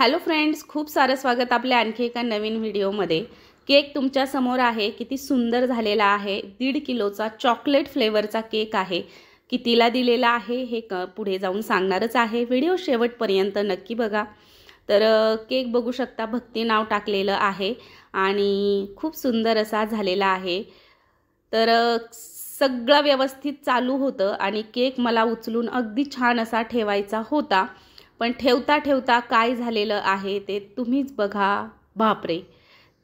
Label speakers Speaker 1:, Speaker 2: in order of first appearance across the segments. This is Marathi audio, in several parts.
Speaker 1: हॅलो फ्रेंड्स, खूप सारं स्वागत आपल्या आणखी एका नवीन व्हिडिओमध्ये। केक तुमच्या समोर आहे, किती सुंदर झालेला आहे। 1.5 किलोचा चॉकलेट फ्लेवरचा केक आहे। कितीला दिलेला आहे हे पुढे जाऊन सांगणारच आहे। व्हिडिओ शेवटपर्यंत नक्की बघा। तर केक बघू शकता, भक्ती नाव टाकलेलं आहे आणि खूप सुंदर असा झालेला आहे। तर सगळं व्यवस्थित चालू होतं आणि केक मला उचलून अगदी छान असा ठेवायचा होता, पण ठेवता ठेवता काय झालेलं आहे ते तुम्हीच बघा। बापरे।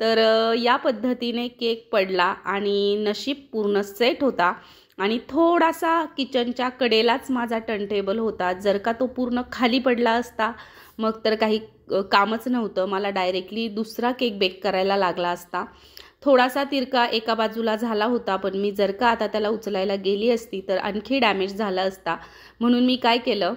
Speaker 1: तर या पद्धतीने केक पडला आणि नशीब पूर्ण सेट होता आणि थोडासा किचनच्या कडेलाच माझा टर्न टेबल होता। जर का तो पूर्ण खाली पडला असता मग तर काही कामच नव्हतं, मला डायरेक्टली दुसरा केक बेक करायला लागला असता। थोडासा तिरका एका बाजूला झाला होता, पण मी जर का आता त्याला उचलायला गेली असती तर आणखी डॅमेज झाला असता। म्हणून मी काय केलं,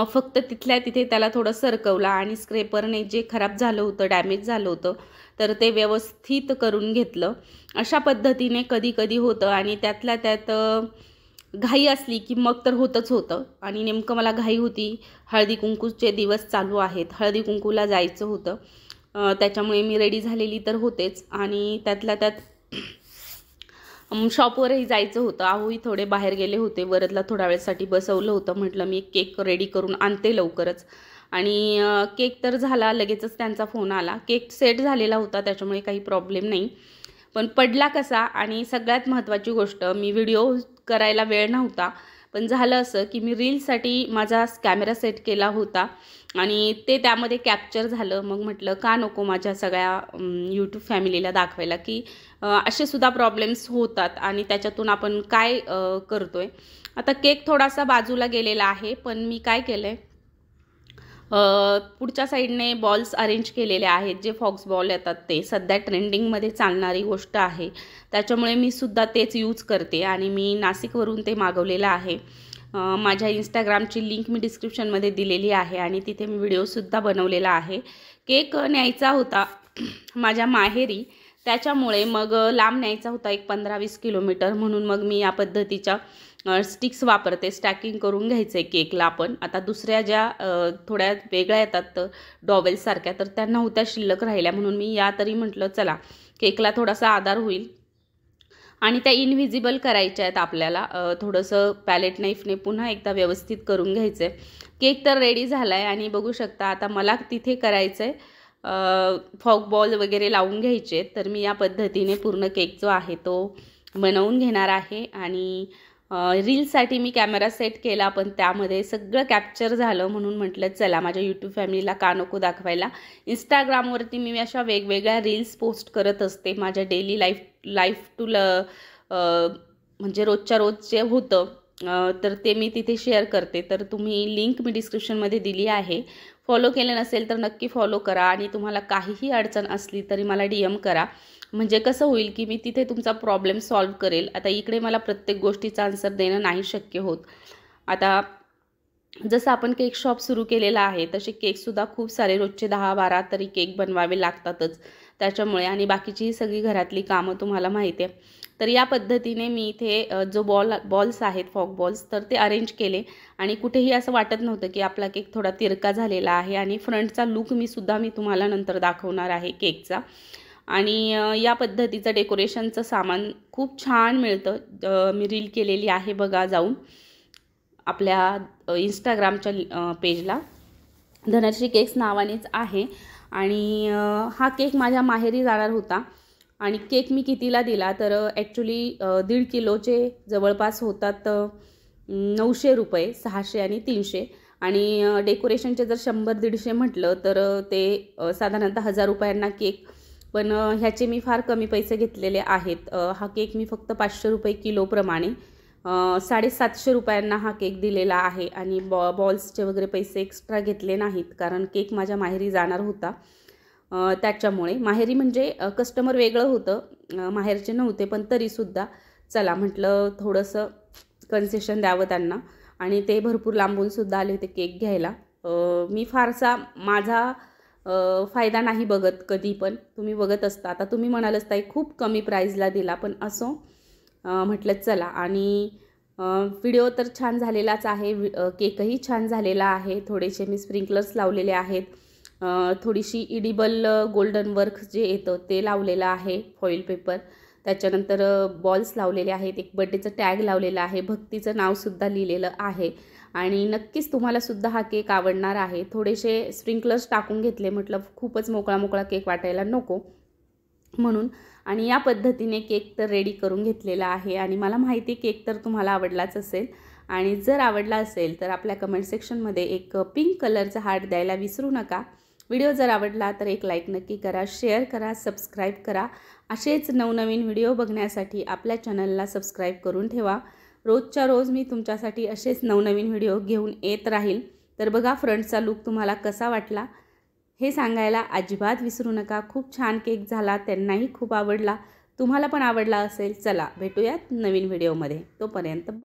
Speaker 1: फक्त तिथल्या तिथे त्याला थोडं सरकवला आणि स्क्रेपरने जे खराब झालं होतं, डॅमेज झालं होतं, तर ते व्यवस्थित करून घेतलं। अशा पद्धतीने कधी कधी होतं आणि त्यातल्या त्यात घाई असली की मग तर होतच होतं। आणि नेमकं मला घाई होती, हळदी कुंकूचे दिवस चालू आहेत, हळदी कुंकूला जायचं होतं, त्याच्यामुळे मी रेडी झालेली तर होतेच आणि त्यातल्या त्यात शॉपवरही जायचं होतं। आहोही थोडे बाहेर गेले होते, वरदला थोड्या वेळसाठी बसवलं होतं, म्हटलं मी केक रेडी करून आणते लवकरच। आणि केक तर झाला, लगेचच त्यांचा फोन आला। केक सेट झालेला होता त्याच्यामुळे काही प्रॉब्लेम नाही, पण पडला कसा आणि सगळ्यात महत्त्वाची गोष्ट, मी व्हिडिओ करायला वेळ नव्हता, पण झालं असं की मी रीलसाठी माझा कॅमेरा सेट केला होता आणि ते त्यामध्ये कॅप्चर झालं। मग म्हटलं का नको माझ्या सगळ्या यूट्यूब फॅमिलीला दाखवायला की असे सुद्धा प्रॉब्लेम्स होतात आणि त्याच्यातून आपण काय करतोय। आता केक थोडासा बाजूला गेलेला आहे, पण मी काय केलं आहे, पुढच्या साईडने बॉल्स अरेंज केलेले आहेत, जे फॉक्स बॉल येतात ते सध्या ट्रेंडिंगमध्ये चालणारी गोष्ट आहे, त्याच्यामुळे मी सुद्धा तेच यूज करते आणि मी नाशिकवरून ते मागवलेलं आहे। माझ्या इंस्टाग्रामची लिंक मी डिस्क्रिप्शनमध्ये दिलेली आहे आणि तिथे मी व्हिडिओसुद्धा बनवलेला आहे। केक न्यायचा होता माझ्या माहेरी, त्याच्यामुळे मग लांब न्यायचा होता, एक 15-20 किलोमीटर, म्हणून मग मी या पद्धतीच्या स्टिक्स वापरते। स्टॅकिंग करून घ्यायचं आहे केकला आपण। आता दुसऱ्या ज्या थोड्या वेगळ्या येतात डॉवेल्ससारख्या, तर त्या नव्हत्या शिल्लक राहिल्या, म्हणून मी या तरी म्हटलं चला केकला थोडासा आधार होईल आणि त्या इनव्हिजिबल करायच्या आहेत आपल्याला। थोडंसं पॅलेट नाईफने पुन्हा एकदा व्यवस्थित करून घ्यायचं आहे। केक तर रेडी झाला आहे आणि बघू शकता आता मला तिथे करायचं आहे, फॉक बॉल वगैरे लावून घ्यायचे। तर मी या पद्धतीने पूर्ण केक जो आहे तो बनवून घेणार आहे आणि रीलसाठी मी कॅमेरा सेट केला, पण त्यामध्ये सगळं कॅप्चर झालं, म्हणून म्हटलं चला माझ्या यूट्यूब फॅमिलीला का नको दाखवायला। इंस्टाग्रामवरती मी अशा वेगवेगळ्या रील्स पोस्ट करत असते, माझ्या डेली लाईफ टू म्हणजे रोजच्या रोज जे होतं तर ते मी तिथे शेअर करते। तर तुम्ही लिंक मी डिस्क्रिप्शनमध्ये दिली आहे, फॉलो केलं नसेल तर नक्की फॉलो करा आणि तुम्हाला काहीही अडचण असली तरी मला DM करा, म्हणजे कसं होईल की मी तिथे तुमचा प्रॉब्लेम सॉल्व्ह करेल। आता इकडे मला प्रत्येक गोष्टीचा आन्सर देणं नाही शक्य होत। आता जसं आपण केक शॉप सुरू केलेला आहे तसे केकसुद्धा खूप सारे रोजचे 10-12 तरी केक बनवावे लागतातच, त्याच्यामुळे आणि बाकीची सगळी घरातली कामं तुम्हाला माहिती आहे। तर या पद्धतीने मी इथे जो बॉल्स आहेत फॉक बॉल्स, तर ते अरेंज केले आणि कुठेही असं वाटत नव्हतं की आपला केक थोडा तिरका झालेला आहे। आणि फ्रंटचा लुक मी तुम्हाला नंतर दाखवणार आहे केकचा। आणि या पद्धतीचं डेकोरेशनचं सामान खूप छान मिळतं, मी रील केलेली आहे बघा जाऊन आपल्या इंस्टाग्रामच्या पेजला, धनश्री केक्स नावानेच आहे। आणि हा केक माझ्या माहेरी जाणार होता आणि केक मी कितीला दिला तर ॲक्च्युली 1.5 किलोचे जवळपास होतात 900 रुपये, 600 आणि 300, आणि डेकोरेशनचे जर 100-150 म्हटलं तर ते साधारणतः 1000 रुपयांना केक, पण ह्याचे मी फार कमी पैसे घेतलेले आहेत। हा केक मी फक्त 500 रुपये किलोप्रमाणे 750 रुपयांना हा केक दिलेला आहे आणि बॉल्सचे वगैरे पैसे एक्स्ट्रा घेतले नाहीत, कारण केक माझ्या माहेरी जाणार होता, त्याच्यामुळे। माहेरी म्हणजे कस्टमर वेगळं होतं, माहेरचे नव्हते, पण तरीसुद्धा चला म्हटलं थोडंसं कन्सेशन द्यावं त्यांना, आणि ते भरपूर लांबूनसुद्धा आले होते केक घ्यायला। मी फारसा माझा फायदा नाही बघत कधी, पण तुम्ही बघत असता। आता तुम्ही म्हणालच ताई खूप कमी प्राईजला दिला, पण असो म्हटलं चला। आणि व्हिडिओ तर छान झालेलाच आहे, केकही छान झालेला आहे, थोडेसे मी स्प्रिंकलर्स लावलेले आहेत थोडीशी इडिबल गोल्डन वर्क जे येतं ते लावलेलं आहे, फॉईल पेपर. त्याच्यानंतर बॉल्स लावलेले आहेत, एक बर्थडेचं टॅग लावलेलं आहे, भक्तीचं नावसुद्धा लिहिलेलं आहे. आणि नक्कीच तुम्हालासुद्धा हा केक आवडणार आहे. थोडेसे स्प्रिंकलर्स टाकून घेतले, म्हटलं खूपच मोकळा मोकळा केक वाटायला नको म्हणून. आणि या पद्धतीने केक तर रेडी करून घेतलेला आहे. आणि मला माहिती केक तर तुम्हाला आवडलाच असेल. आणि जर आवडला असेल तर आपल्या कमेंट सेक्शनमध्ये एक पिंक कलरचा हार्ट द्यायला विसरू नका. व्हिडिओ जर आवडला तर एक लाईक नक्की करा, शेअर करा, सबस्क्राईब करा. असेच नवनवीन व्हिडिओ बघण्यासाठी आपल्या चॅनलला सबस्क्राईब करून ठेवा. रोजच्या रोज मी तुमच्यासाठी असेच नवनवीन व्हिडिओ घेऊन येत राहील. तर बघा फ्रंटचा लुक तुम्हाला कसा वाटला हे सांगायला अजिबात विसरू नका. खूप छान केक झाला, त्यांनाही खूप आवडला. तुम्हाला पण आवडला असेल. चला भेटूयात नवीन व्हिडिओमध्ये. तोपर्यंत